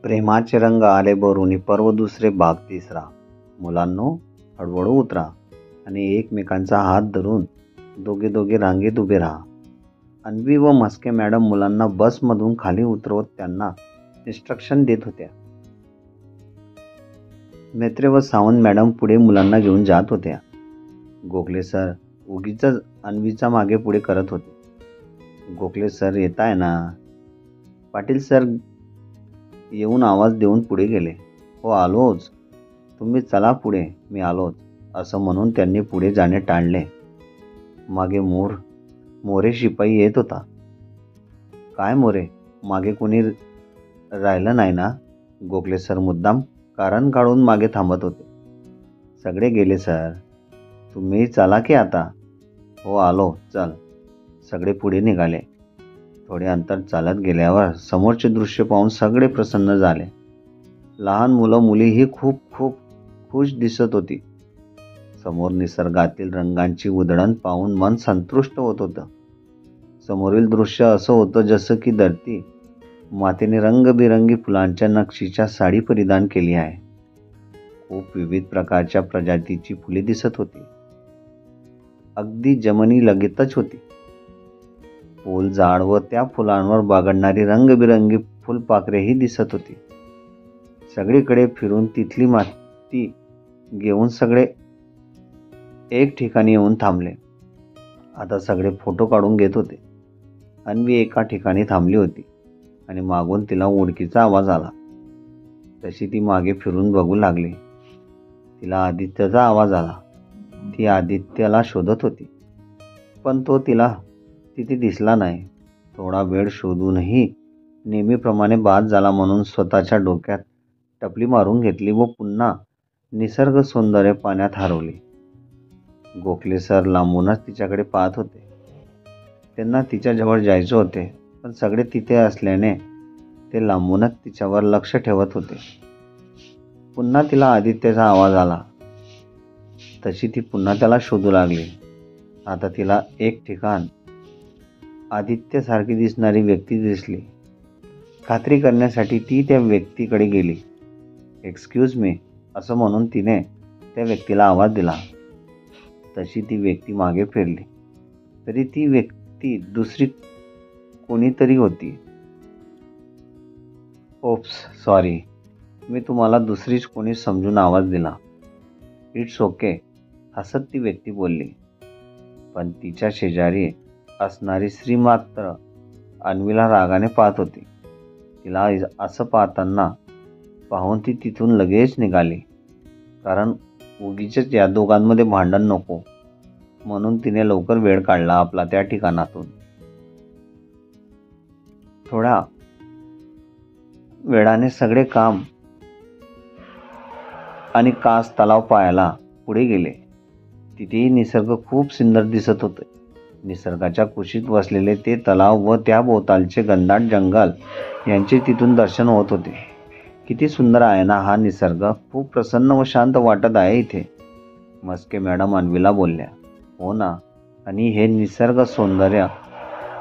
प्रेमाचे रंग आले भरून पर्व दुसरे भाग तिसरा. मुलांनो, हळूहळू उतरा आणि एकमेकांचा हात धरून दोघे दोघे रांगेत उभे राहा. अन्वी व मस्के मॅडम मुलांना बसमधून खाली उतरवत त्यांना इन्स्ट्रक्शन देत होत्या. मेत्रे व सावंत मॅडम पुढे मुलांना घेऊन जात होत्या. गोखले सर उगीच अन्वीचा मागे पुढे करत होते. गोखले सर येताय ना? पाटील सर येऊन आवाज देऊन पुढे गेले. हो आलोच, तुम्ही चला पुढे, मी आलोच, असं म्हणून त्यांनी पुढे जाणे टाळले. मागे मोरे शिपाई येत होता. काय मोरे, मागे कोणी राहिलं नाही ना? गोखले सर मुद्दाम कारण काढून मागे थांबत होते. सगळे गेले सर, तुम्ही चला की आता. हो आलो, चल. सगळे पुढे निघाले. थोडे अंतर चालत गेल्यावर समोरचे दृश्य पाहून सगळे प्रसन्न झाले. लहान मुलं मुलीही खूप खूप खुश दिसत होती. समोर निसर्गातील रंगांची उधळण पाहून मन संतुष्ट होत होतं. समोरील दृश्य असं होतं जसं की धरती मातेने रंगबिरंगी फुलांच्या नक्षीच्या साडी परिधान केली आहे. खूप विविध प्रकारच्या प्रजातीची फुले दिसत होती. अगदी जमिनी लगतच होती. फुल झाड व त्या फुलांवर बागडणारी रंगबिरंगी फुलपाखरेही दिसत होती. सगळीकडे फिरून तिथली माती घेऊन सगळे एक ठिकाणी येऊन थांबले. आता सगळे फोटो काढून घेत होते. अन्वी एका ठिकाणी थांबली होती आणि मागून तिला ओळखीचा आवाज आला. तशी ती मागे फिरून बघू लागली. तिला आदित्यचा आवाज आला. ती आदित्यला शोधत होती, पण तो तिला तिथे दिसला नाही. थोडा वेळ शोधूनही नेहमीप्रमाणे बाद झाला म्हणून स्वतःच्या डोक्यात टपली मारून घेतली व पुन्हा निसर्ग सौंदर्य पाण्यात हरवली. गोखले सर लांबूनच तिच्याकडे पाहत होते. त्यांना तिच्याजवळ जायचे होते, पण सगळे तिथे असल्याने ते लांबूनच तिच्यावर लक्ष ठेवत होते. पुन्हा तिला आदित्यचा आवाज आला. तशी ती पुन्हा त्याला शोधू लागली. आता तिला एक ठिकाण आदित्यसारखी दिसणारी व्यक्ती दिसली. खात्री करण्यासाठी ती त्या व्यक्तीकडे गेली. एक्सक्यूज मी, असं म्हणून तिने त्या व्यक्तीला आवाज दिला. तशी ती व्यक्ती मागे फिरली, तरी ती व्यक्ती दुसरी कोणीतरी होती. ओप्स सॉरी, मी तुम्हाला दुसरीच कोणी समजून आवाज दिला. इट्स ओके, हसत ती व्यक्ती बोलली. पण तिच्या शेजारी असणारी स्त्री मात्र अन्वीला रागाने पाहत होती. तिला असं पाहताना पाहून ती तिथून लगेच निघाली, कारण उगीचच या दोघांमध्ये भांडण नको म्हणून तिने लवकर वेळ काढला आपला त्या ठिकाणातून. थोड्या वेळाने सगळे काम आणि कास तलाव पाहायला पुढे गेले. तिथेही निसर्ग खूप सुंदर दिसत होते. निसर्गाच्या कुशीत वसलेले ते तलाव व त्या भोवतालचे घनदाट जंगल यांचे तिथून दर्शन होत होते. किती सुंदर आहे ना हा निसर्ग, खूप प्रसन्न व शांत वाटत आहे इथे, मस्के मॅडम अन्वीला बोलल्या. हो ना, आणि हे निसर्ग सौंदर्य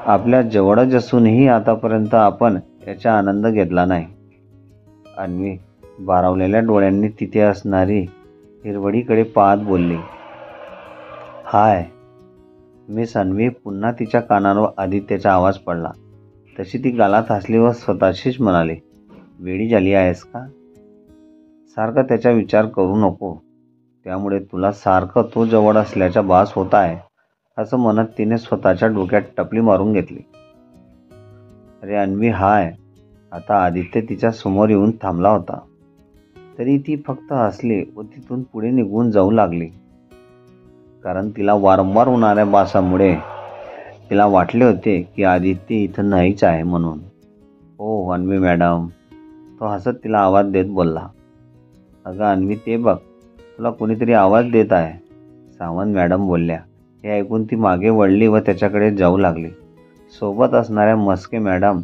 आपल्या जवळच असूनही आतापर्यंत आपण याचा आनंद घेतला नाही. अन्वी भारावलेल्या डोळ्यांनी तिथे असणारी हिरवळीकडे पाहत बोलली. Hi miss Anvi. पुन्हा तिच्या कानावर आदित्यचा आवाज पडला. तशी ती गालात हसली व स्वतःशीच म्हणाली, वेडी झाली आहेस का? सारखं त्याचा विचार करू नको, त्यामुळे तुला सारखं तो जवळ असल्याचा भास होत आहे, असं म्हणत तिने स्वतःच्या डोक्यात टपली मारून घेतली. अरे अन्वी हाय. आता आदित्य तिच्या समोर येऊन थांबला होता, तरी ती फक्त हसली व तिथून पुढे निघून जाऊ लागली, कारण तिला वारंवार होणाऱ्या भासामुळे तिला वाटले होते की आदित्य इथं नाहीच आहे म्हणून. हो अन्वी मॅडम, तो हसत तिला आवाज देत बोलला. अगं अन्वी, ते बघ, तुला कोणीतरी आवाज देत आहे, सावंत मॅडम बोलल्या. हे ऐकून ती मागे वळली व त्याच्याकडे जाऊ लागली. सोबत असणाऱ्या मस्के मॅडम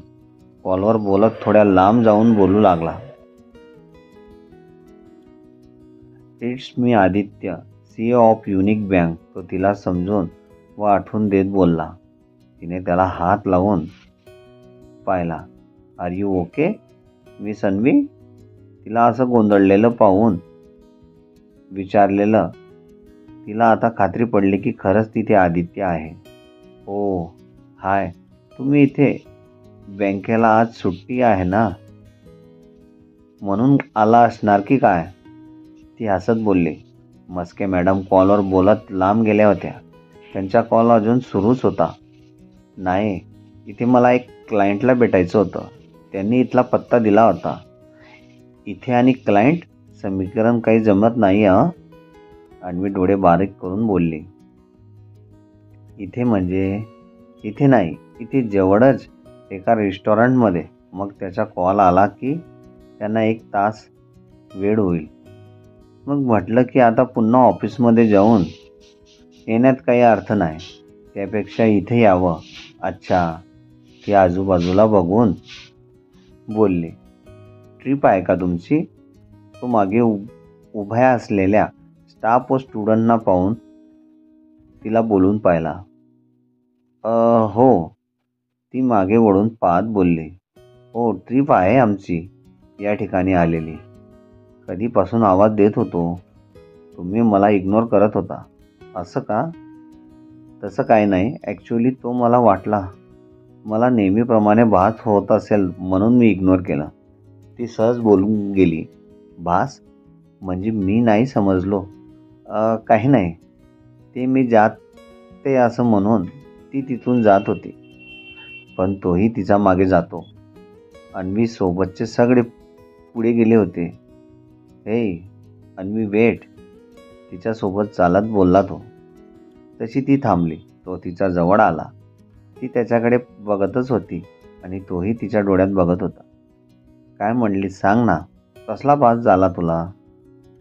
कॉलवर बोलत थोड्या लांब जाऊन बोलू लागला. It's me Aditya, CEO of unique bank, तो तिला समजून व आठवून देत बोलला. तिने त्याला हात लावून पाहिला. Are you okay? Miss Anvi? तिला असं गोंधळलेलं पाहून विचारलेलं. तिला आता खात्री पडली की खरंच तिथे आदित्य आहे. ओ हाय, तुम्ही इथे? बँकेला आज सुट्टी आहे ना, म्हणून आला असणार की काय? ती हसत बोलली. मस्के मॅडम कॉलवर बोलत लांब गेल्या होत्या. त्यांचा कॉल अजून सुरूच होता. नाही, इथे मला एक क्लायंटला भेटायचं होतं. त्यांनी इथला पत्ता दिला होता. इथे आणि क्लायंट समीकरण काही जमत नाही हं. अन्वी डोळे बारीक करून बोलली. इथे म्हणजे? इथे नाही, इथे जवळच एका रेस्टॉरंटमध्ये. मग त्याचा कॉल आला की त्यांना 1 तास वेळ होईल. मग म्हटलं की आता पुन्हा ऑफिसमध्ये जाऊन येण्यात काही अर्थ नाही. त्यापेक्षा इथे यावं. अच्छा, ती आजूबाजूला बघून बोलली. ट्रिप आहे का तुमची? तो मागे उभ्या असलेल्या स्टाफ व स्टुडंटना पाहून तिला बोलून पाहिला. हो, ती मागे वळून पाहत बोलली. हो, ट्रिप आहे आमची या ठिकाणी आलेली. कधीपासून आवाज देत होतो. तुम्ही मला इग्नोर करत होता. असं का? तसं काही नाही. ॲक्च्युली तो मला वाटला मला नेहमीप्रमाणे भास होत असेल म्हणून मी इग्नोर केलं. ती सहज बोलून गेली. भास? म्हणजे मी नाही समजलो. काही नाही. ते मी जाते असं म्हणून ती तिथून जात होती. पण तोही तिचा मागे जातो. अन्वी सोबतचे सगळे पुढे गेले होते. हे अन्वी वेट, तिच्यासोबत चालत बोलला तो. तशी ती थांबली. तो तिच्या जवळ आला. ती त्याच्याकडे बघतच होती आणि तोही तिच्या डोळ्यात बघत होता. काय म्हणली सांग ना, कसला भास झाला तुला?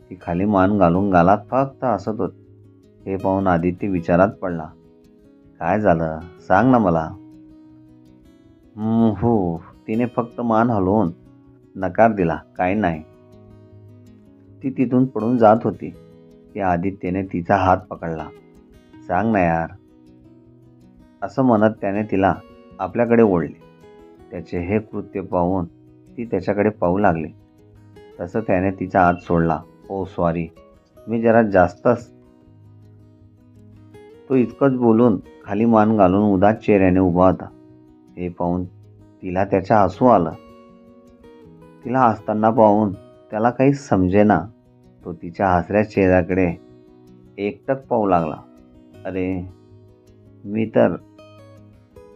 ती खाली मान घालून गालात फक्त हसत होती. हे पाहून आदित्य विचारात पडला. काय झालं सांग ना मला. हो, तिने फक्त मान हलवून नकार दिला. काही नाही. ती तिथून पडून जात होती की आदित्यने तिचा हात पकडला. सांग ना यार, असं म्हणत त्याने तिला आपल्याकडे ओढले. त्याचे हे कृत्य पाहून ती त्याच्याकडे पाहू लागली. तसं त्याने तिचा हात सोडला. ओ सॉरी, मी जरा जास्तच. तो इतकंच बोलून खाली मान घालून उदास चेहऱ्याने उभा होता. हे पाहून तिला त्याच्या हसू आलं. तिला हसताना पाहून त्याला काही समजेना. तो तिच्या हसऱ्या चेहऱ्याकडे एकटक पाहू लागला. अरे मी तर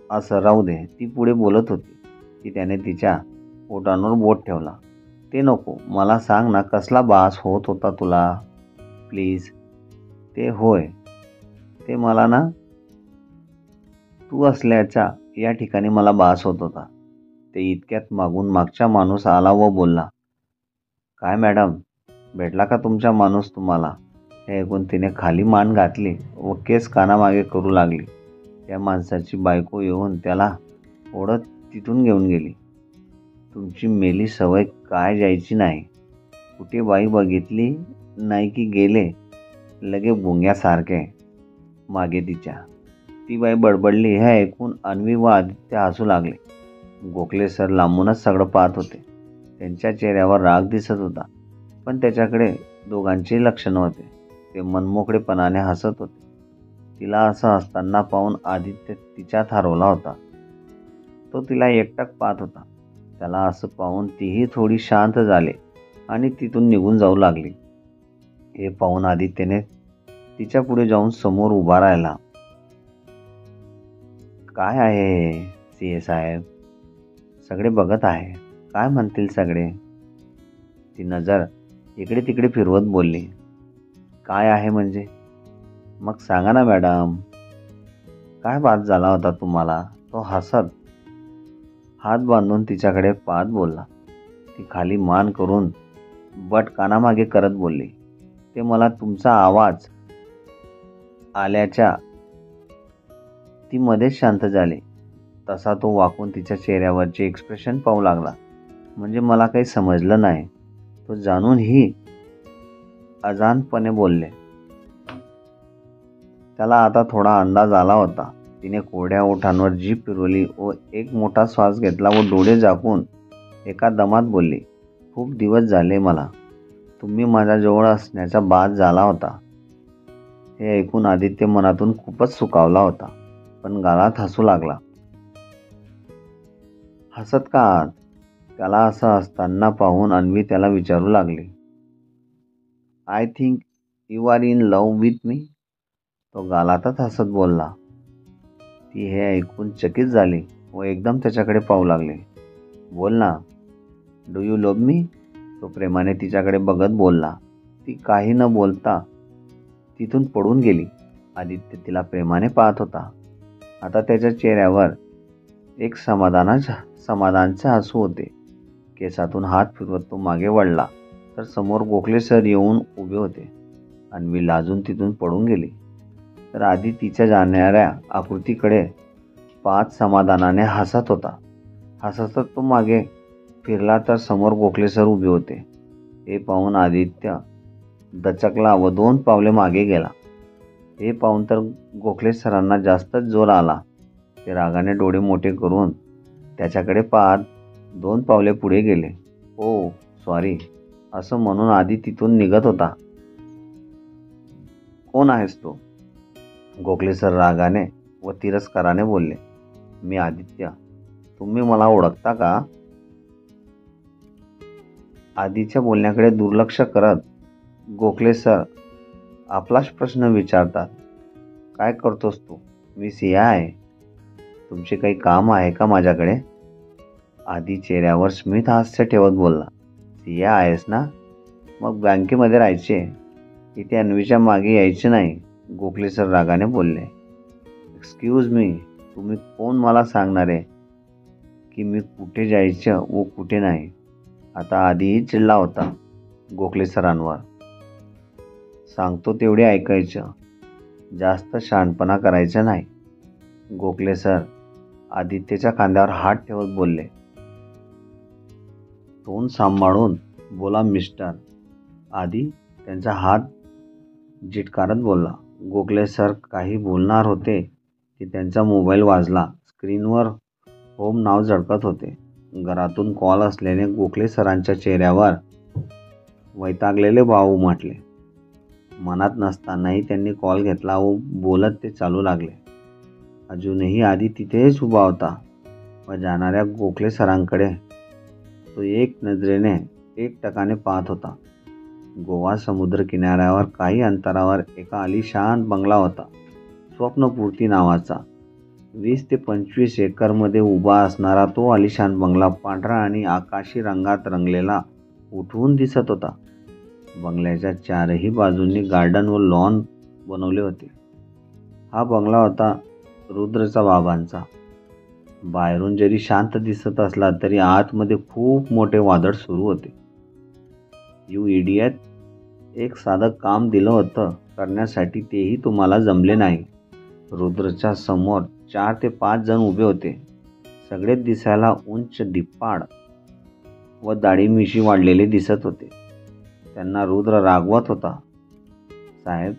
असं राहू दे, ती पुढे बोलत होती की त्याने तिच्या ओठांवर बोट ठेवला. ते नको, मला सांग ना कसला भास होत होता तुला प्लीज. ते होय, ते मला ना तू असल्याच्या या ठिकाणी मला भास होत होता. ते इतक्यात मागून मागचा माणूस आला व बोलला. काय मॅडम, भेटला का तुमचा माणूस तुम्हाला? हे ऐकून तिने खाली मान घातली व केस कानामागे करू लागली. त्या माणसाची बायको येऊन त्याला ओढत तिथून घेऊन गेली. तुमची मेली सवय काय जायची नाही. कुठे बाई बघितली नाही की गेले लगे भुंग्यासारखे मागे तिच्या. ती बाई बडबडली. हे ऐकून अन्वी व आदित्य हसू लागले. गोखले सर लांबूनच सगळं पाहत होते. त्यांच्या चेहऱ्यावर राग दिसत होता, पण त्याच्याकडे दोघांचेही लक्ष नव्हते. ते मनमोकळेपणाने हसत होते. तिला असं हसताना पाहून आदित्य तिच्यात हरवला होता. तो तिला एकटक पाहत होता. त्याला असं पाहून तीही थोडी शांत झाली आणि तिथून निघून जाऊ लागली. हे पाहून आदित्यने तिच्या पुढे जाऊन समोर उभा राहिला. काय आहे सीए साहेब, सगळे बघत आहे. काय म्हणतील सगळे? ती नजर इकडे तिकडे फिरवत बोलली. काय आहे म्हणजे? मग सांगा ना मॅडम, काय भास झाला होता तुम्हाला? तो हसत हात बांधून तिच्याकडे पाहत बोलला. ती खाली मान करून बट कानामागे करत बोलली. ते मला तुमचा आवाज आल्याच्या. ती मध्येच शांत झाली. तसा तो वाकून तिच्या चेहऱ्यावरचे एक्सप्रेशन पाहू लागला. म्हणजे मला काही समजलं नाही. तो जाणूनही अजाणपणे बोलले. त्याला आता थोडा अंदाज आला होता. तिने कोरड्या ओठांवर जीभ फिरवली व एक मोठा श्वास घेतला व डोळे झाकून एका दमात बोलली, खूप दिवस झाले मला. तुम्ही माझ्याजवळ असण्याचा बाद झाला होता. हे ऐकून आदित्य मनातून खूपच सुखावला होता, पण गालात हसू लागला. हसत का आहात? त्याला असं असताना पाहून अन्वी त्याला विचारू लागली. I think you are in love with me. तो गालातच हसत बोलला. ती हे ऐकून चकित झाली व एकदम त्याच्याकडे पाहू लागली. बोल ना, डू यू लव्ह मी? तो प्रेमाने तिच्याकडे बघत बोलला. ती काही न बोलता तिथून पडून गेली. आदित्य तिला प्रेमाने पाहत होता. आता त्याच्या चेहऱ्यावर एक समाधानचे हसू होते. केसातून हात फिरवत तो मागे वळला तर समोर गोखले सर येऊन उभे होते. अन्वी लाजून तिथून पडून गेली. तर आधी तिच्या जाणाऱ्या आकृतीकडे पाहत समाधानाने हसत होता. हसतच तो मागे फिरला तर समोर गोखले सर उभे होते. हे पाहून आदित्य दचकला व 2 पावले मागे गेला. हे पाहून तर गोखले सरांना जास्तच जोर आला. ते रागाने डोळे मोठे करून त्याच्याकडे पाहत 2 पावले पुढे गेले. ओ सॉरी असं म्हणून आधी तिथून निघत होता. कोण आहेस तू? गोखले सर रागाने व तिरस्काराने बोलले. मी आदित्य. तुम्ही मला ओळखता का? आधीच्या बोलण्याकडे दुर्लक्ष करत गोखले सर आपलाच प्रश्न विचारतात. काय करतोस तू? मी सिया आहे. तुमचे काही काम आहे का माझ्याकडे? आधी चेहऱ्यावर स्मित हास्य ठेवत बोलला. सिया आहेस ना? मग बँकेमध्ये राहायचे. इथे अन्वीच्या मागे यायचे नाही. गोखले सर रागाने बोलले. एक्सक्यूज मी, तुम्ही कोण मला सांगणार आहे की मी कुठे जायचं व कुठे नाही? आता आधीही चिडला होता गोखले सरांवर. सांगतो तेवढे ऐकायचं, जास्त शहाणपणा करायचा नाही. गोखले सर आदित्यच्या खांद्यावर हात ठेवत बोलले. तोंड सांभाळून बोला मिस्टर. आधी त्यांचा हात झिटकारत बोलला. गोखले सर काही बोलणार होते की त्यांचा मोबाईल वाजला. स्क्रीनवर होम नाव झळकत होते. घरातून कॉल असल्याने गोखले सरांच्या चेहऱ्यावर वैतागलेले भाव उमटले. मनात नसतानाही त्यांनी कॉल घेतला व बोलत ते चालू लागले. अजूनही आधी तिथेच उभा होता व जाणाऱ्या गोखले सरांकडे तो एक नजरेने एकटकाने पाहत होता. गोवा समुद्र किनाऱ्यावर काही अंतरावर एका आलिशान बंगला होता. स्वप्नपूर्ती नावाचा. 20 ते 25 एकरमध्ये उभा असणारा तो आलिशान बंगला पांढरा आणि आकाशी रंगात रंगलेला उठून दिसत होता. बंगल्याच्या 4ही बाजूंनी गार्डन व लॉन बनवले होते. हा बंगला होता रुद्रचा बाबांचा. बाहेरून जरी शांत दिसत असला तरी आतमध्ये खूप मोठे वादळ सुरू होते. यू इडियट, एक साधं काम दिलं होतं करण्यासाठी, तेही तुम्हाला जमले नाही. रुद्रच्या समोर 4 ते 5 जण उभे होते. सगळेच दिसायला उंच, धिप्पाड व दाढी मिशी वाढलेले दिसत होते. त्यांना रुद्र रागवत होता. साहेब,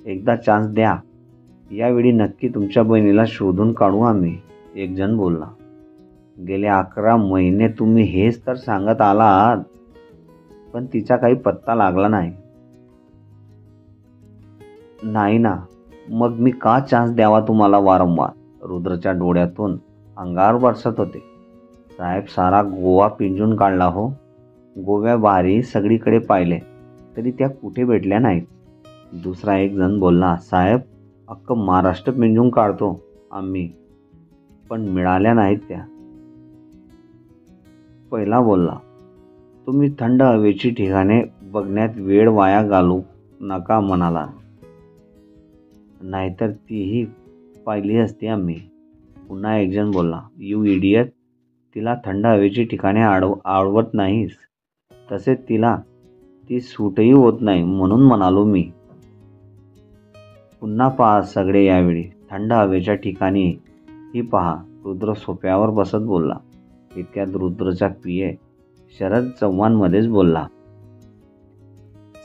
एकदा चान्स द्या. यावेळी नक्की तुमच्या बहिणीला शोधून काढू आम्ही, एक जण बोलला. गेले 11 महिने तुम्ही हेच तर सांगत आलात, पण तिचा काही पत्ता लागला नाही. नाही ना, मग मी का चान्स द्यावा तुम्हाला वारंवार? रुद्रच्या डोळ्यातून अंगार बरसत होते. साहेब, सारा गोवा पिंजून काढला हो. गोव्याबाहेरही सगळीकडे पाहिले तरी त्या कुठे भेटल्या नाहीत. दुसरा एक जण बोलला. साहेब, अख्खं महाराष्ट्र पिंजून काढतो आम्ही, पण मिळाल्या नाहीत त्या. पहिला बोलला. तुम्ही थंड हवेची ठिकाणे बघण्यात वेळ वाया घालू नका म्हणाला, नाहीतर तीही पाहिली असती आम्ही. पुन्हा एक जण बोलला. यू इडियट, तिला थंड हवेची ठिकाणे आवडत नाहीस, तसेच तिला ती सूटही होत नाही म्हणून म्हणालो मी. पुन्हा पहा सगळे यावेळी थंड हवेच्या ठिकाणी ही पहा, रुद्र सोफ्यावर बसत बोलला. इतक्यात रुद्रचा पीए शरद चव्हाण मध्येच बोलला.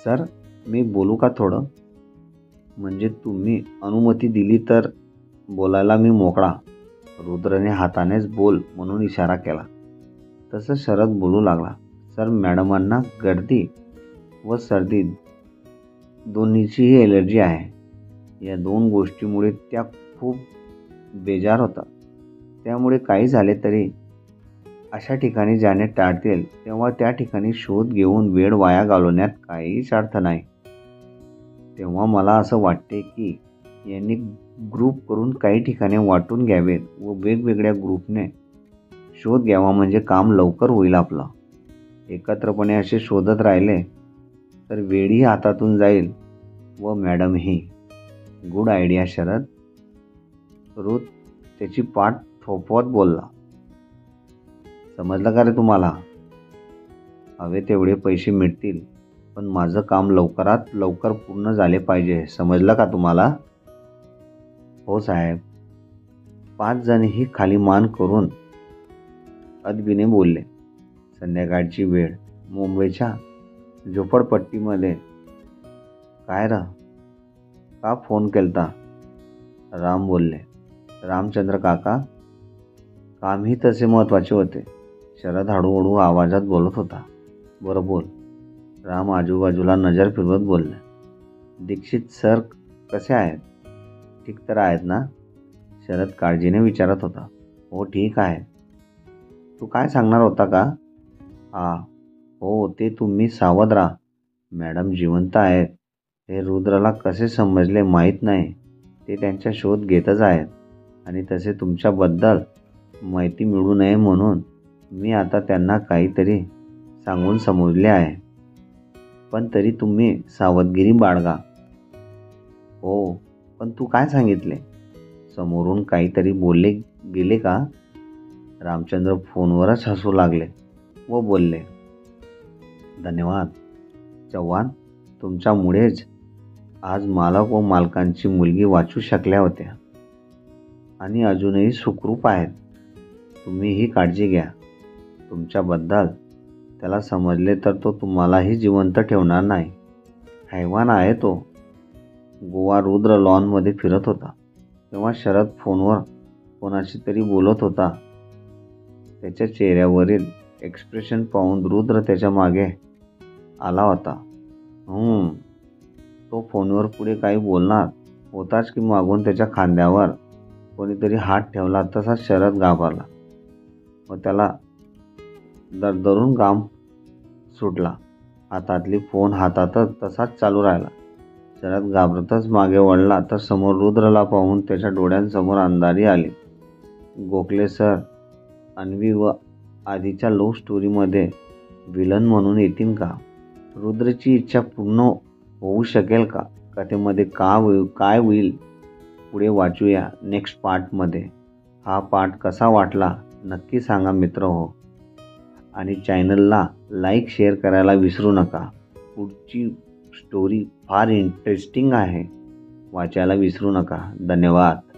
सर, मी बोलू का थोडं? म्हणजे तुम्ही अनुमती दिली तर बोलायला मी मोकळा. रुद्रने हातानेच बोल म्हणून इशारा केला. तसं शरद बोलू लागला, सर मॅडमांना गर्दी व सर्दी दोन्हीचीही एलर्जी आहे. या 2 गोष्टीमुळे त्या खूप बेजार होतात. त्यामुळे काही झाले तरी अशा ठिकाणी जाणे टाळतील तेव्हा त्या ठिकाणी शोध घेऊन वेळ वाया घालवण्यात काहीच अर्थ नाही. तेव्हा मला असं वाटते की यांनी ग्रुप करून काही ठिकाणे वाटून घ्यावेत व वेगवेगळ्या ग्रुपने शोध घ्यावा म्हणजे काम लवकर होईल आपलं. एकत्रपणे असे शोधत राहिले तर वेळही हातातून जाईल व मॅडमही. Good idea Sharad. रुत त्याची पाठ थोपवत बोलला. समजलं का रे तुम्हाला? हवे तेवढे पैसे मिळतील पण माझं काम लवकरात लवकर पूर्ण झाले पाहिजे. समजलं का तुम्हाला? हो साहेब. 5 जणही खाली मान करून अदबीने बोलले. संध्याकाळची वेळ. मुंबईच्या झोपडपट्टीमध्ये. काय र? का फोन केलता? राम बोलले. रामचंद्र काका, कामही तसे महत्त्वाचे होते. शरद हळूहळू आवाजात बोलत होता. बरं बोल. राम आजूबाजूला नजर फिरवत बोलले. दीक्षित सर कसे आहेत? ठीक तर आहेत ना? शरद काळजीने विचारत होता. हो ठीक आहे. तू काय सांगणार होता का? हो ते तुम्ही सावध राहा. मॅडम जिवंत आहेत हे रुद्रला कसे समजले माहीत नाही. ते त्यांचा शोध घेतच आहेत आणि तसे तुमच्याबद्दल माहिती मिळू नये म्हणून मी आता त्यांना काहीतरी सांगून समजले आहे. पण तरी तुम्ही सावधगिरी बाळगा. हो पण तू काय सांगितले? समोरून काहीतरी बोलले गेले का? रामचंद्र फोनवरच हसू लागले व बोलले. धन्यवाद चव्हाण. तुमच्यामुळेच आज मालक व मालकांची मुलगी वाचू शकल्या होत्या आणि अजूनही सुखरूप आहेत. तुम्हीही काळजी घ्या. तुमच्याबद्दल त्याला समजले तर तो तुम्हालाही जिवंत ठेवणार नाही. हैवान आहे तो. गोवा रुद्र लॉनमध्ये फिरत होता तेव्हा शरद फोनवर कोणाशी तरी बोलत होता. त्याच्या चेहऱ्यावरील एक्सप्रेशन पाहून रुद्र त्याच्या मागे आला होता. तो फोनवर पुढे काही बोलणार होताच की मागून त्याच्या खांद्यावर कोणीतरी हात ठेवला. तसाच शरद घाबरला व त्याला दरदरून घाम सुटला. हातातली फोन हातातच तसाच चालू राहिला. शरद घाबरतच मागे वळला तर समोर रुद्रला पाहून त्याच्या डोळ्यांसमोर अंधारी आली. गोखले सर अन्वी व आधीच्या लव्ह स्टोरीमध्ये विलन म्हणून येतील का? रुद्रची इच्छा पूर्ण होऊ शकेल का? कथेमध्ये काय होईल पुढे वाचूया नेक्स्ट पार्टमध्ये. हा पार्ट कसा वाटला नक्की सांगा मित्र हो. आणि चॅनलला लाईक शेअर करायला विसरू नका. पुढची स्टोरी फार इंटरेस्टिंग आहे. वाचायला विसरू नका. धन्यवाद.